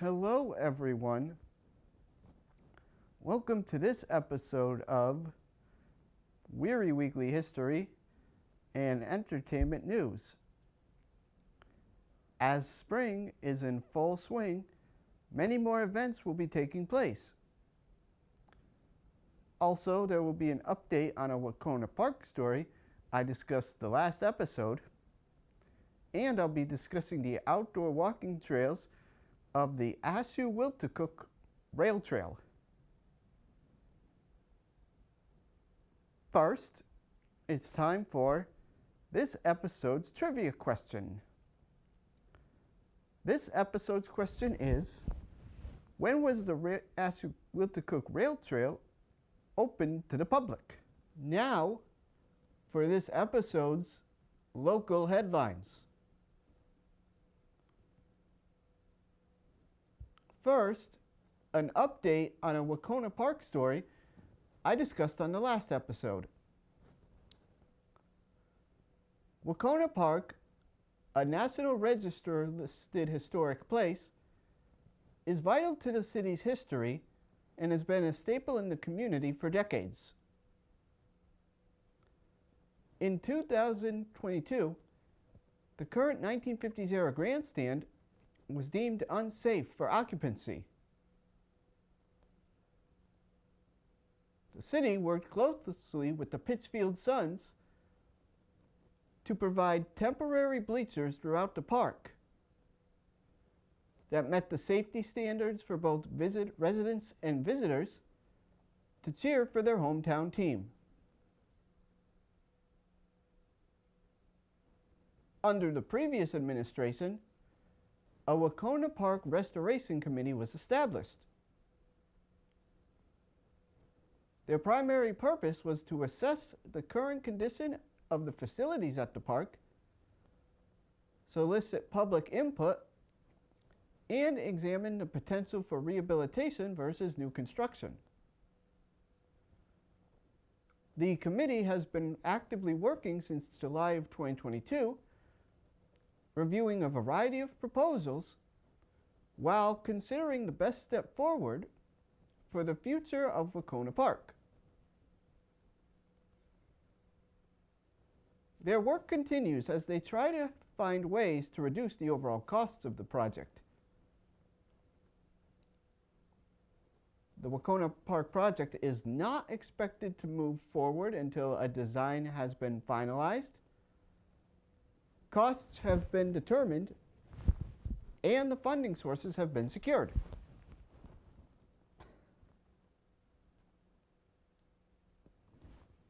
Hello everyone. Welcome to this episode of Wehry Weekly History and Entertainment News. As spring is in full swing, many more events will be taking place. Also, there will be an update on a Wehkona Park story I discussed the last episode, and I'll be discussing the outdoor walking trails of the Ashuwilticook Rail Trail. First, it's time for this episode's trivia question. This episode's question is, when was the Ashuwilticook Rail Trail opened to the public? Now, for this episode's local headlines. First, an update on a Wehkona Park story I discussed on the last episode. Wehkona Park, a National Register listed historic place, is vital to the city's history and has been a staple in the community for decades. In 2022, the current 1950s-era grandstand was deemed unsafe for occupancy. The city worked closely with the Pittsfield Suns to provide temporary bleachers throughout the park that met the safety standards for both residents and visitors to cheer for their hometown team. Under the previous administration, a Wehkona Park Restoration Committee was established. Their primary purpose was to assess the current condition of the facilities at the park, solicit public input, and examine the potential for rehabilitation versus new construction. The committee has been actively working since July of 2022, reviewing a variety of proposals while considering the best step forward for the future of Wehkona Park. Their work continues as they try to find ways to reduce the overall costs of the project. The Wehkona Park project is not expected to move forward until a design has been finalized, costs have been determined, and the funding sources have been secured.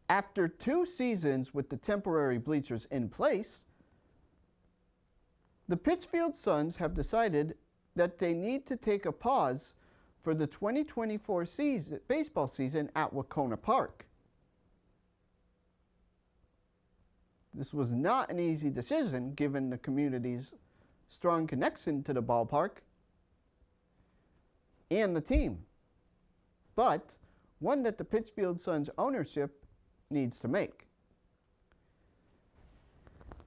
After 2 seasons with the temporary bleachers in place, the Pittsfield Suns have decided that they need to take a pause for the 2024 baseball season at Wehkona Park. This was not an easy decision given the community's strong connection to the ballpark and the team, but one that the Pittsfield Suns ownership needs to make.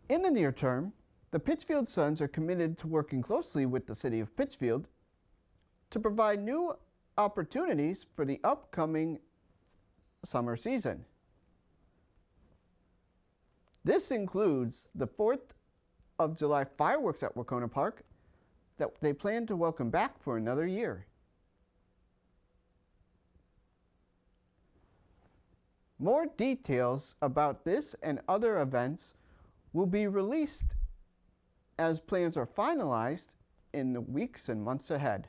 In the near term, the Pittsfield Suns are committed to working closely with the city of Pittsfield to provide new opportunities for the upcoming summer season. This includes the 4th of July fireworks at Wehkona Park that they plan to welcome back for another year. More details about this and other events will be released as plans are finalized in the weeks and months ahead.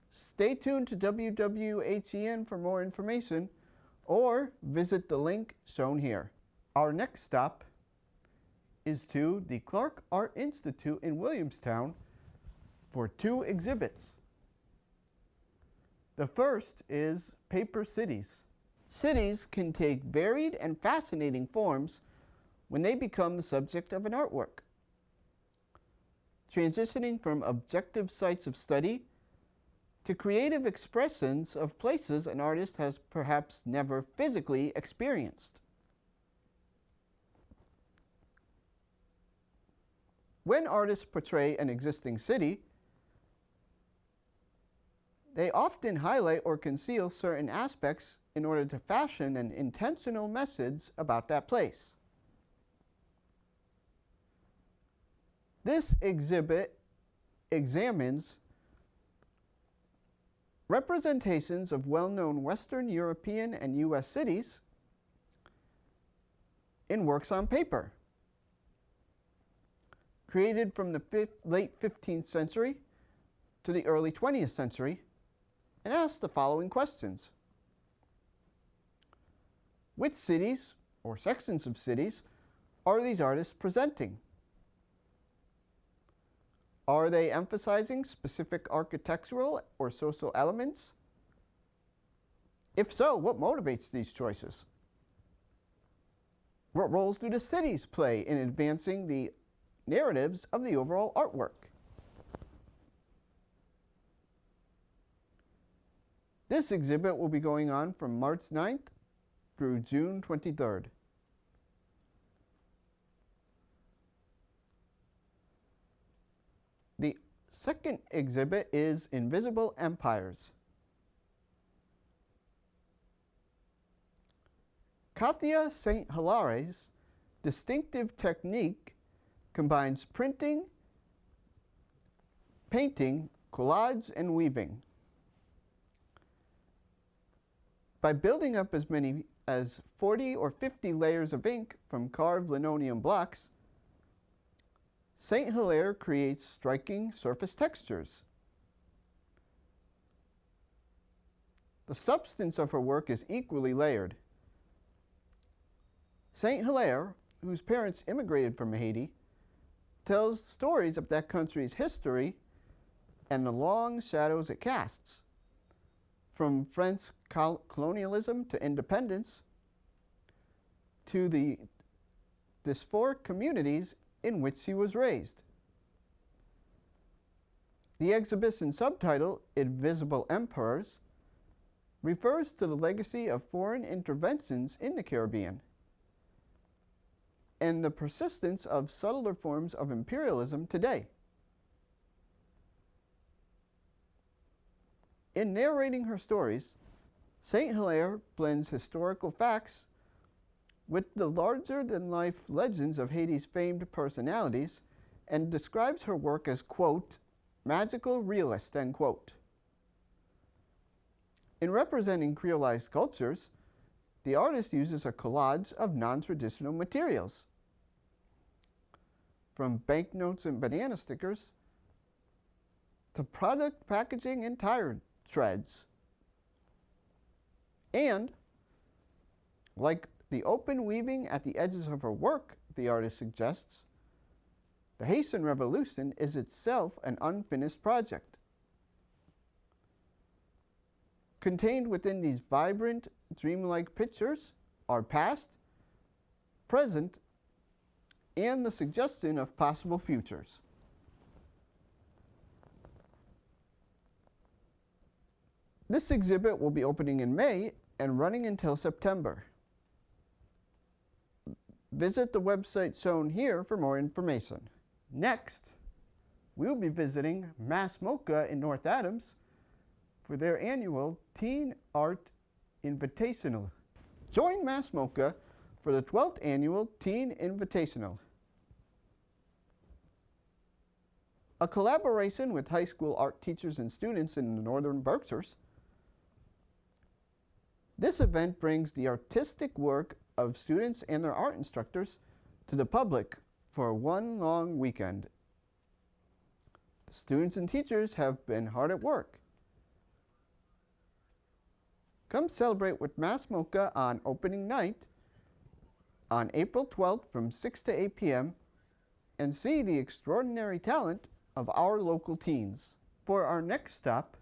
Stay tuned to WWHEN for more information, or visit the link shown here. Our next stop is to the Clark Art Institute in Williamstown for 2 exhibits. The first is Paper Cities. Cities can take varied and fascinating forms when they become the subject of an artwork. Transitioning from objective sites of study to creative expressions of places an artist has perhaps never physically experienced. When artists portray an existing city, they often highlight or conceal certain aspects in order to fashion an intentional message about that place. This exhibit examines representations of well-known Western European and U.S. cities in works on paper, created from the late 15th century to the early 20th century, and asks the following questions. Which cities, or sections of cities, are these artists presenting? Are they emphasizing specific architectural or social elements? If so, what motivates these choices? What roles do the cities play in advancing the narratives of the overall artwork? This exhibit will be going on from March 9th through June 23rd. The second exhibit is Invisible Empires. Katia St. Hilaire's distinctive technique combines printing, painting, collage, and weaving. By building up as many as 40 or 50 layers of ink from carved linoleum blocks, St. Hilaire creates striking surface textures. The substance of her work is equally layered. St. Hilaire, whose parents immigrated from Haiti, tells stories of that country's history and the long shadows it casts, from French colonialism to independence, to the dysphoric communities in which she was raised. The exhibition subtitle, Invisible Empires, refers to the legacy of foreign interventions in the Caribbean and the persistence of subtler forms of imperialism today. In narrating her stories, St. Hilaire blends historical facts with the larger-than-life legends of Haiti's famed personalities and describes her work as, quote, magical realist, end quote. In representing creolized cultures, the artist uses a collage of non-traditional materials, from banknotes and banana stickers to product packaging and tire treads. And, like the open weaving at the edges of her work, the artist suggests, the Haitian Revolution is itself an unfinished project. Contained within these vibrant, dreamlike pictures are past, present, and the suggestion of possible futures. This exhibit will be opening in May and running until September. Visit the website shown here for more information. Next, we'll be visiting Mass MoCA in North Adams for their annual Teen Art Invitational. Join Mass MoCA for the 12th Annual Teen Invitational, a collaboration with high school art teachers and students in the Northern Berkshires. This event brings the artistic work of students and their art instructors to the public for one long weekend. The students and teachers have been hard at work. Come celebrate with Mass MoCA on opening night on April 12th from 6 to 8 p.m. and see the extraordinary talent of our local teens. For our next stop,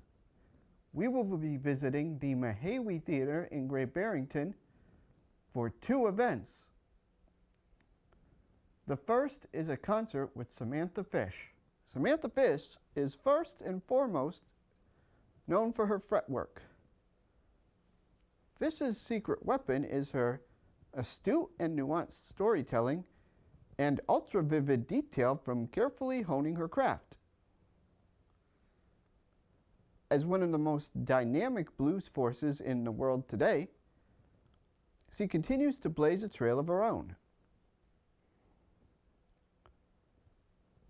we will be visiting the Mahawie Theater in Great Barrington for two events. The first is a concert with Samantha Fish. Samantha Fish is first and foremost known for her fretwork. Fish's secret weapon is her astute and nuanced storytelling and ultra-vivid detail from carefully honing her craft. As one of the most dynamic blues forces in the world today, she continues to blaze a trail of her own.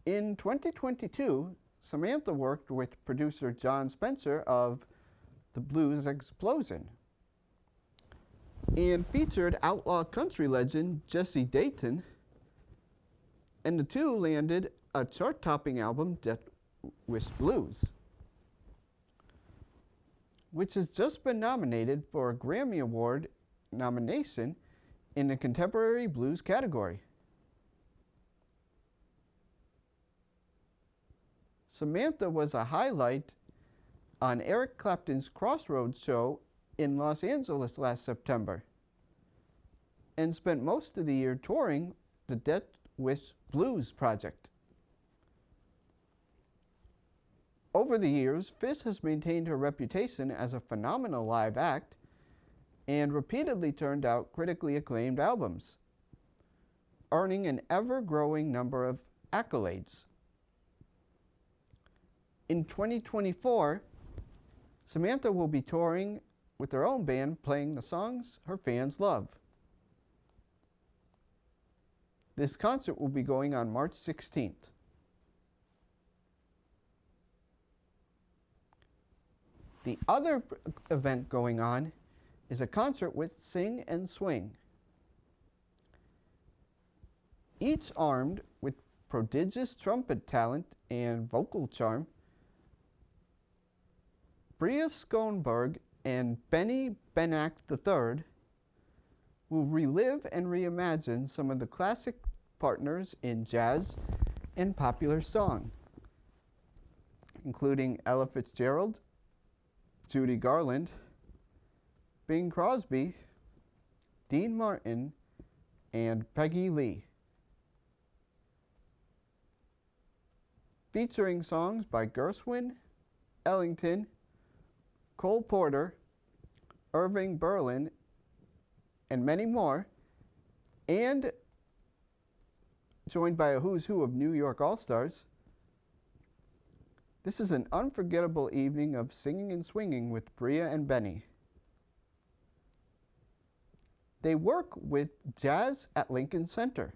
In 2022, Samantha worked with producer John Spencer of The Blues Explosion and featured outlaw country legend Jesse Dayton, and the two landed a chart-topping album, Death Wish Blues, which has just been nominated for a Grammy Award nomination in the Contemporary Blues category. Samantha was a highlight on Eric Clapton's Crossroads show in Los Angeles last September, and spent most of the year touring the Death Wish Blues project. Over the years, Fish has maintained her reputation as a phenomenal live act and repeatedly turned out critically acclaimed albums, earning an ever-growing number of accolades. In 2024, Samantha will be touring with her own band, playing the songs her fans love. This concert will be going on March 16th. The other event going on is a concert with Sing and Swing. Each armed with prodigious trumpet talent and vocal charm, Bria Schoenberg and Benny Benack III will relive and reimagine some of the classic partners in jazz and popular song, including Ella Fitzgerald, Judy Garland, Bing Crosby, Dean Martin, and Peggy Lee. Featuring songs by Gershwin, Ellington, Cole Porter, Irving Berlin, and many more, and joined by a who's who of New York All-Stars. This is an unforgettable evening of singing and swinging with Bria and Benny. They work with Jazz at Lincoln Center.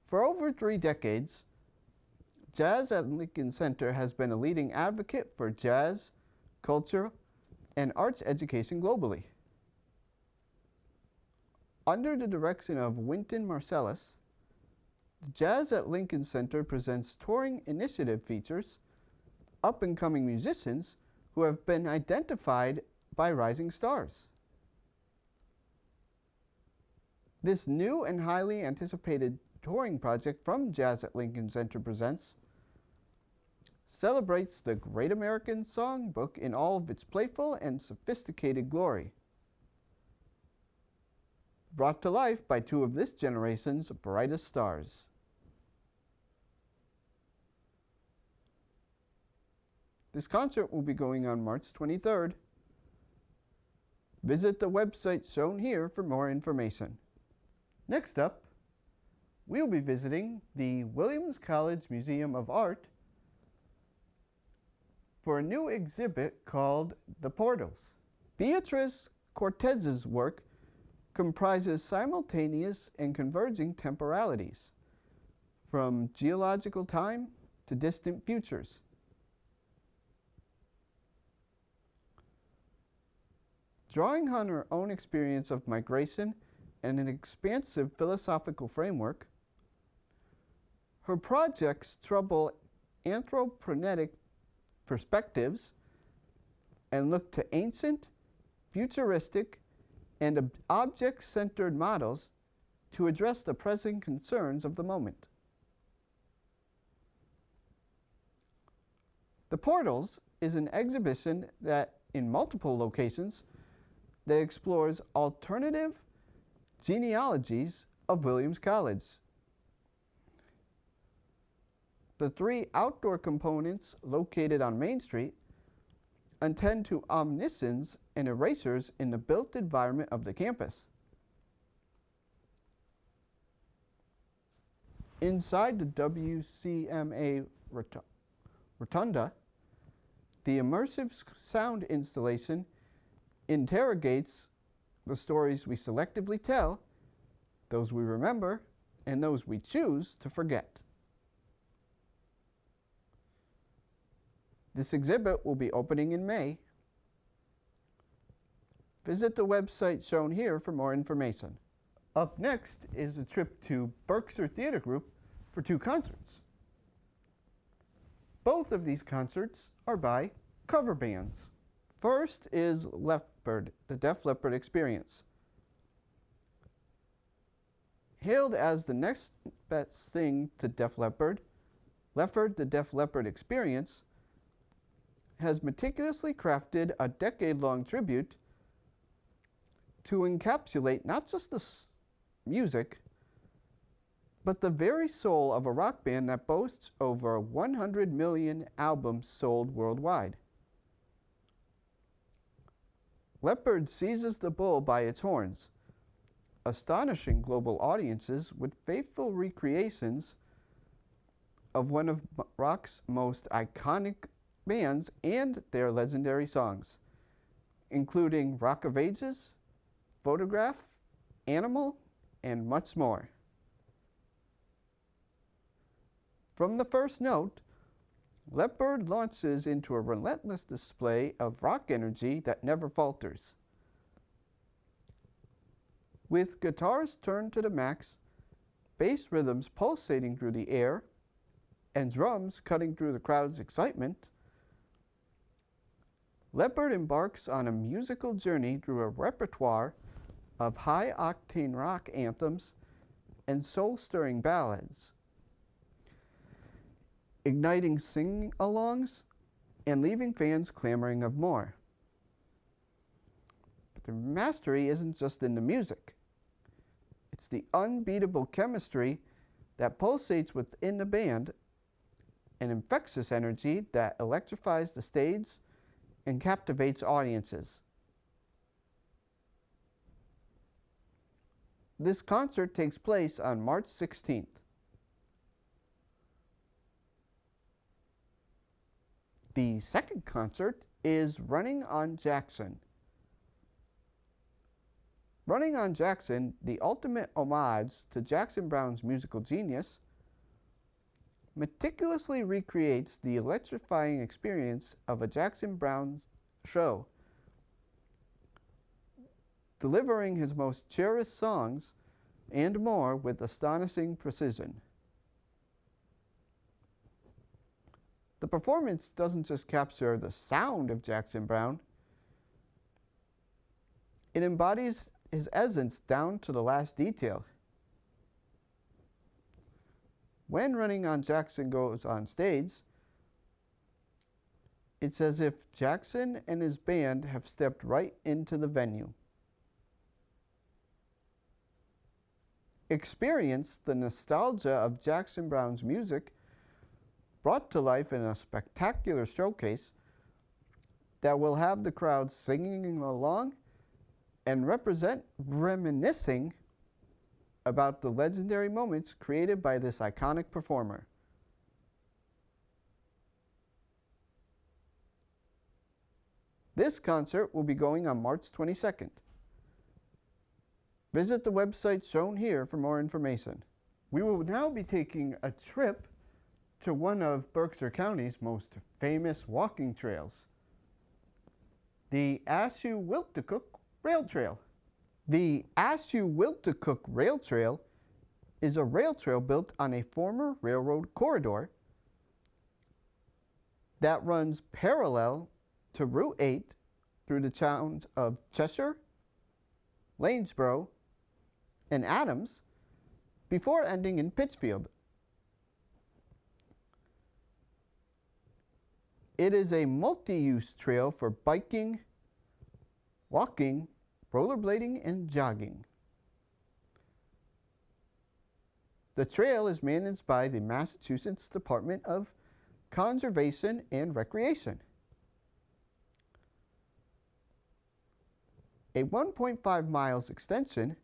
For over 3 decades, Jazz at Lincoln Center has been a leading advocate for jazz, culture, and arts education globally. Under the direction of Wynton Marsalis, the Jazz at Lincoln Center presents touring initiative features up-and-coming musicians who have been identified by rising stars. This new and highly anticipated touring project from Jazz at Lincoln Center Presents celebrates the Great American Songbook in all of its playful and sophisticated glory, brought to life by 2 of this generation's brightest stars. This concert will be going on March 23rd. Visit the website shown here for more information. Next up, we'll be visiting the Williams College Museum of Art for a new exhibit called The Portals. Beatrice Cortez's work comprises simultaneous and converging temporalities, from geological time to distant futures. Drawing on her own experience of migration and an expansive philosophical framework, her projects trouble anthroponetic perspectives and look to ancient, futuristic, and object-centered models to address the pressing concerns of the moment. The Portals is an exhibition that, in multiple locations, that explores alternative genealogies of Williams College. The 3 outdoor components located on Main Street attend to omniscience and erasures in the built environment of the campus. Inside the WCMA Rotunda, the immersive sound installation interrogates the stories we selectively tell, those we remember, and those we choose to forget. This exhibit will be opening in May. Visit the website shown here for more information. Up next is a trip to Berkshire Theater Group for 2 concerts. Both of these concerts are by cover bands. First is Leppard, the Def Leppard Experience. Hailed as the next best thing to Def Leppard, Leppard, the Def Leppard Experience has meticulously crafted a decade-long tribute to encapsulate not just the music, but the very soul of a rock band that boasts over 100 million albums sold worldwide. Leppard seizes the bull by its horns, astonishing global audiences with faithful recreations of one of rock's most iconic bands and their legendary songs, including Rock of Ages, Photograph, Animal, and much more. From the first note, Leppard launches into a relentless display of rock energy that never falters. With guitars turned to the max, bass rhythms pulsating through the air, and drums cutting through the crowd's excitement, Leppard embarks on a musical journey through a repertoire of high-octane rock anthems and soul-stirring ballads, igniting sing-alongs and leaving fans clamoring of more. But the mastery isn't just in the music. It's the unbeatable chemistry that pulsates within the band, an infectious energy that electrifies the stage and captivates audiences. This concert takes place on March 16th. The second concert is Running on Jackson. Running on Jackson, the ultimate homage to Jackson Browne's musical genius, meticulously recreates the electrifying experience of a Jackson Browne show, delivering his most cherished songs and more with astonishing precision. The performance doesn't just capture the sound of Jackson Browne, it embodies his essence down to the last detail. When Running on Jackson goes on stage, it's as if Jackson and his band have stepped right into the venue. Experience the nostalgia of Jackson Browne's music brought to life in a spectacular showcase that will have the crowd singing along and reminiscing about the legendary moments created by this iconic performer. This concert will be going on March 22nd. Visit the website shown here for more information. We will now be taking a trip to one of Berkshire County's most famous walking trails, the Ashuwilticook Rail Trail. The Ashuwilticook Rail Trail is a rail trail built on a former railroad corridor that runs parallel to Route 8 through the towns of Cheshire, Lanesboro, and Adams before ending in Pittsfield. It is a multi-use trail for biking, walking, rollerblading, and jogging. The trail is managed by the Massachusetts Department of Conservation and Recreation. A 1.5 miles extension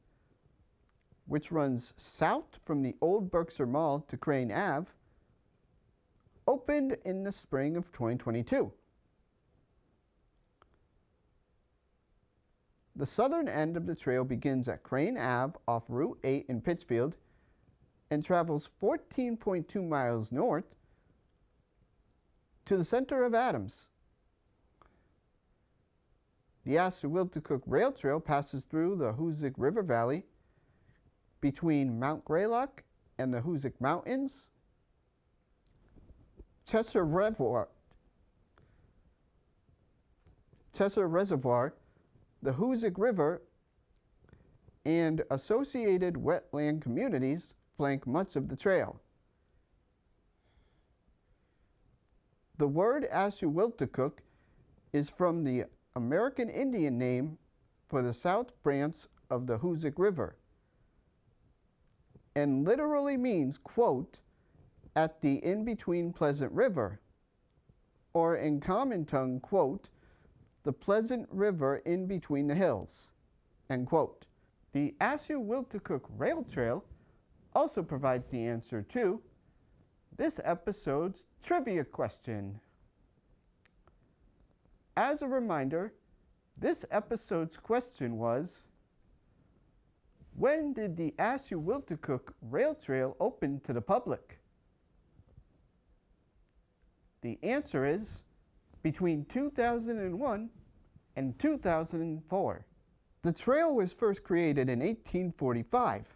which runs south from the old Berkshire Mall to Crane Ave, opened in the spring of 2022. The southern end of the trail begins at Crane Ave off Route 8 in Pittsfield and travels 14.2 miles north to the center of Adams. The Ashuwilticook Rail Trail passes through the Hoosic River Valley between Mount Greylock and the Hoosic Mountains, Chester Reservoir, the Hoosic River, and associated wetland communities flank much of the trail. The word Ashuwilticook is from the American Indian name for the south branch of the Hoosic River and literally means, quote, at the in-between Pleasant River, or in common tongue, quote, the Pleasant River in between the hills, end quote. The Ashuwilticook Rail Trail also provides the answer to this episode's trivia question. As a reminder, this episode's question was, when did the Ashuwilticook Rail Trail open to the public? The answer is between 2001 and 2004. The trail was first created in 1845.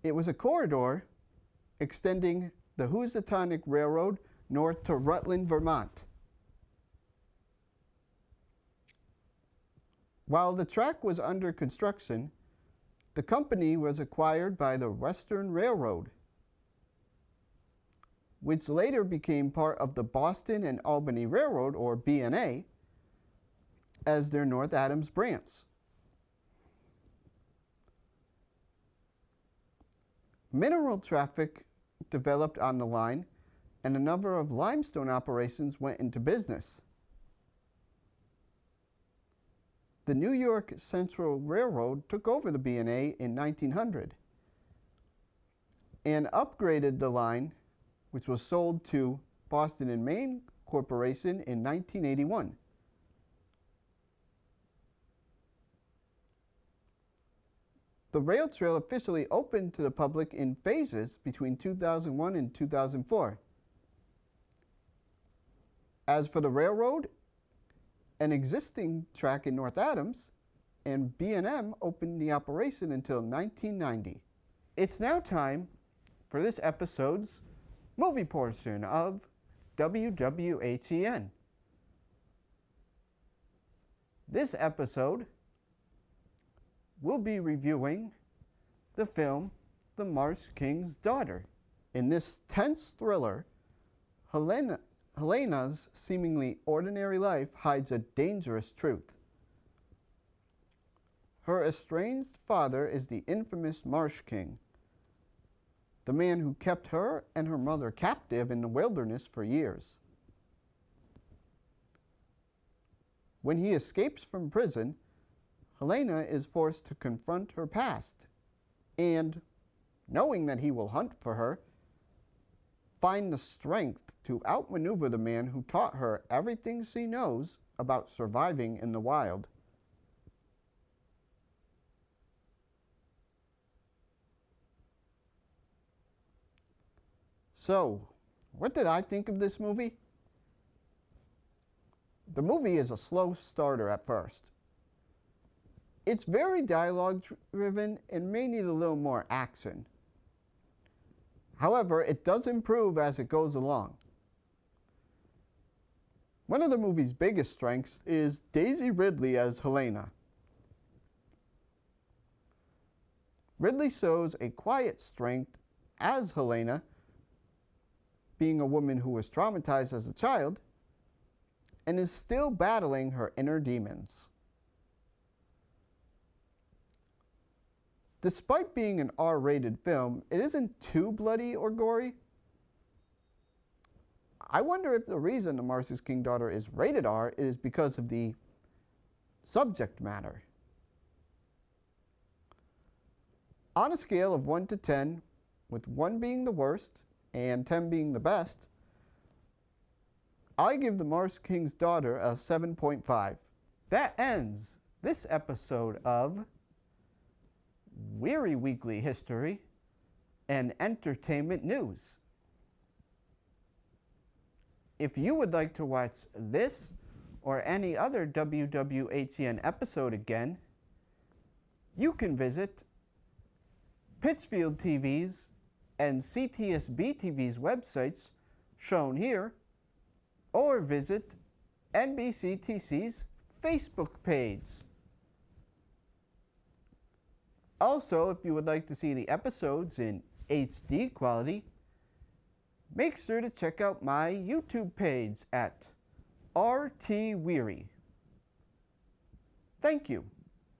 It was a corridor extending the Housatonic Railroad north to Rutland, Vermont. While the track was under construction, the company was acquired by the Western Railroad, which later became part of the Boston and Albany Railroad, or B&A, as their North Adams branch. Mineral traffic developed on the line, and a number of limestone operations went into business. The New York Central Railroad took over the B&A in 1900 and upgraded the line, which was sold to Boston and Maine Corporation in 1981. The rail trail officially opened to the public in phases between 2001 and 2004. As for the railroad, an existing track in North Adams, and B&M opened the operation until 1990. It's now time for this episode's movie portion of WWHEN. This episode we'll be reviewing the film The Marsh King's Daughter. In this tense thriller, Helena's seemingly ordinary life hides a dangerous truth. Her estranged father is the infamous Marsh King, the man who kept her and her mother captive in the wilderness for years. When he escapes from prison, Helena is forced to confront her past and, knowing that he will hunt for her, find the strength to outmaneuver the man who taught her everything she knows about surviving in the wild. So, what did I think of this movie? The movie is a slow starter at first. It's very dialogue-driven and may need a little more action. However, it does improve as it goes along. One of the movie's biggest strengths is Daisy Ridley as Helena. Ridley shows a quiet strength as Helena, being a woman who was traumatized as a child and is still battling her inner demons. Despite being an R-rated film, it isn't too bloody or gory. I wonder if the reason The Marsh King's Daughter is rated R is because of the subject matter. On a scale of 1 to 10, with 1 being the worst and 10 being the best, I give The Mars King's Daughter a 7.5. That ends this episode of Wehry Weekly History and Entertainment News. If you would like to watch this or any other WWHEN episode again, you can visit Pittsfield TV's and CTSB TV's websites shown here, or visit NBCTC's Facebook page. Also, if you would like to see the episodes in HD quality, make sure to check out my YouTube page at RT Wehry. Thank you.